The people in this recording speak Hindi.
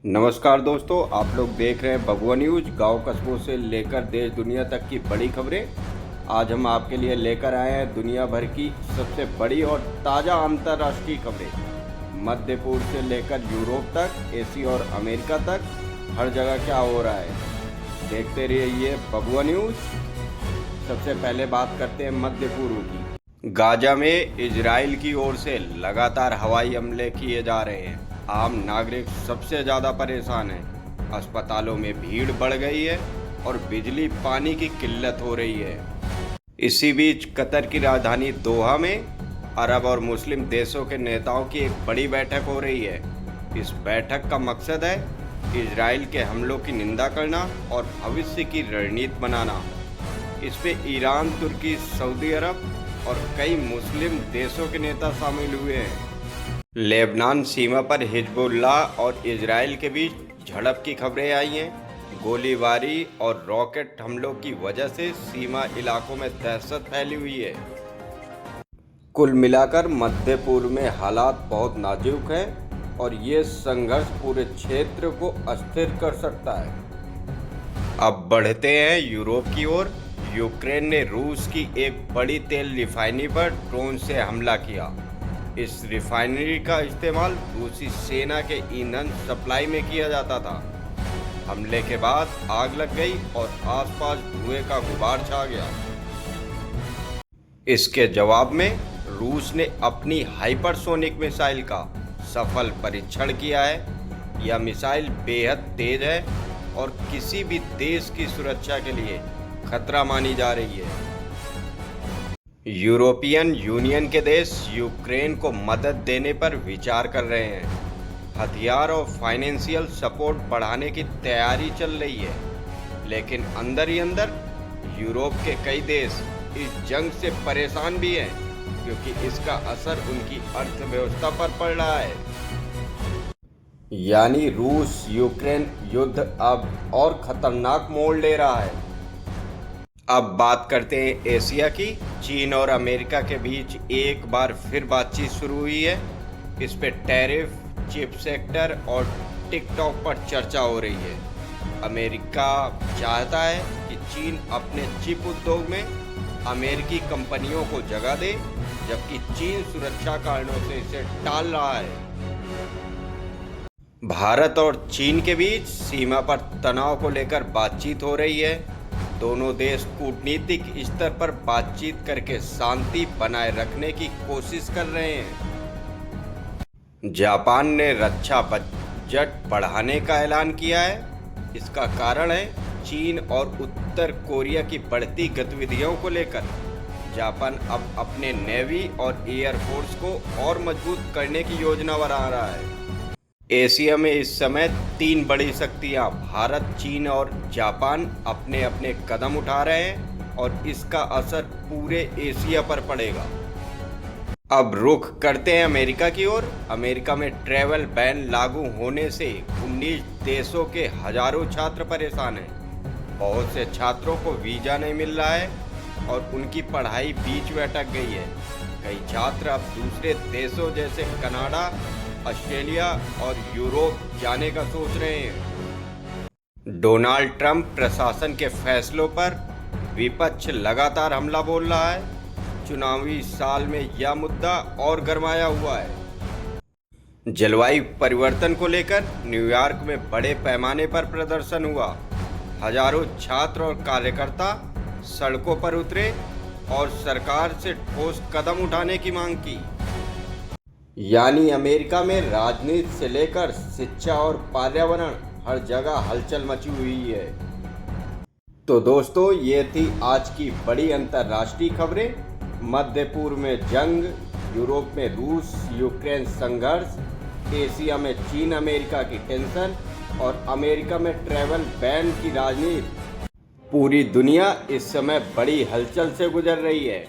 नमस्कार दोस्तों, आप लोग देख रहे हैं बबुआ न्यूज। गांव कस्बों से लेकर देश दुनिया तक की बड़ी खबरें आज हम आपके लिए लेकर आए हैं। दुनिया भर की सबसे बड़ी और ताज़ा अंतर्राष्ट्रीय खबरें, मध्य पूर्व से लेकर यूरोप तक, एशिया और अमेरिका तक, हर जगह क्या हो रहा है देखते रहिए बबुआ न्यूज। सबसे पहले बात करते हैं मध्य पूर्व की। गाजा में इजराइल की ओर से लगातार हवाई हमले किए जा रहे हैं। आम नागरिक सबसे ज़्यादा परेशान हैं। अस्पतालों में भीड़ बढ़ गई है और बिजली पानी की किल्लत हो रही है। इसी बीच कतर की राजधानी दोहा में अरब और मुस्लिम देशों के नेताओं की एक बड़ी बैठक हो रही है। इस बैठक का मकसद है इजराइल के हमलों की निंदा करना और भविष्य की रणनीति बनाना। इस पे ईरान, तुर्की, सऊदी अरब और कई मुस्लिम देशों के नेता शामिल हुए हैं। लेबनान सीमा पर हिजबुल्लाह और इजराइल के बीच झड़प की खबरें आई हैं। गोलीबारी और रॉकेट हमलों की वजह से सीमा इलाकों में दहशत फैली हुई है। कुल मिलाकर मध्य पूर्व में हालात बहुत नाजुक हैं और ये संघर्ष पूरे क्षेत्र को अस्थिर कर सकता है। अब बढ़ते हैं यूरोप की ओर। यूक्रेन ने रूस की एक बड़ी तेल रिफाइनरी पर ड्रोन से हमला किया। इस रिफाइनरी का इस्तेमाल रूसी सेना के ईंधन सप्लाई में किया जाता था। हमले के बाद आग लग गई और आसपास धुएं का गुबार छा गया। इसके जवाब में रूस ने अपनी हाइपरसोनिक मिसाइल का सफल परीक्षण किया है। यह मिसाइल बेहद तेज है और किसी भी देश की सुरक्षा के लिए खतरा मानी जा रही है। यूरोपियन यूनियन के देश यूक्रेन को मदद देने पर विचार कर रहे हैं। हथियार और फाइनेंशियल सपोर्ट बढ़ाने की तैयारी चल रही है, लेकिन अंदर ही अंदर यूरोप के कई देश इस जंग से परेशान भी हैं, क्योंकि इसका असर उनकी अर्थव्यवस्था पर पड़ रहा है। यानी रूस यूक्रेन युद्ध अब और खतरनाक मोड़ ले रहा है। अब बात करते हैं एशिया की। चीन और अमेरिका के बीच एक बार फिर बातचीत शुरू हुई है। इस पे टैरिफ, चिप सेक्टर और टिकटॉक पर चर्चा हो रही है। अमेरिका चाहता है कि चीन अपने चिप उद्योग में अमेरिकी कंपनियों को जगह दे, जबकि चीन सुरक्षा कारणों से इसे टाल रहा है। भारत और चीन के बीच सीमा पर तनाव को लेकर बातचीत हो रही है। दोनों देश कूटनीतिक स्तर पर बातचीत करके शांति बनाए रखने की कोशिश कर रहे हैं। जापान ने रक्षा बजट बढ़ाने का ऐलान किया है। इसका कारण है चीन और उत्तर कोरिया की बढ़ती गतिविधियों को लेकर। जापान अब अपने नेवी और एयरफोर्स को और मजबूत करने की योजना बना रहा है। एशिया में इस समय तीन बड़ी शक्तियां भारत, चीन और जापान अपने अपने कदम उठा रहे हैं और इसका असर पूरे एशिया पर पड़ेगा। अब रुख करते हैं अमेरिका की ओर। अमेरिका में ट्रैवल बैन लागू होने से 19 देशों के हजारों छात्र परेशान हैं। बहुत से छात्रों को वीज़ा नहीं मिल रहा है और उनकी पढ़ाई बीच में अटक गई है। कई छात्र अब दूसरे देशों जैसे कनाडा, ऑस्ट्रेलिया और यूरोप जाने का सोच रहे हैं। डोनाल्ड ट्रंप प्रशासन के फैसलों पर विपक्ष लगातार हमला बोल रहा है। चुनावी साल में यह मुद्दा और गरमाया हुआ है। जलवायु परिवर्तन को लेकर न्यूयॉर्क में बड़े पैमाने पर प्रदर्शन हुआ। हजारों छात्र और कार्यकर्ता सड़कों पर उतरे और सरकार से ठोस कदम उठाने की मांग की। यानी अमेरिका में राजनीति से लेकर शिक्षा और पर्यावरण हर जगह हलचल मची हुई है। तो दोस्तों, ये थी आज की बड़ी अंतर्राष्ट्रीय खबरें। मध्य पूर्व में जंग, यूरोप में रूस यूक्रेन संघर्ष, एशिया में चीन अमेरिका की टेंशन और अमेरिका में ट्रैवल बैन की राजनीति। पूरी दुनिया इस समय बड़ी हलचल से गुजर रही है।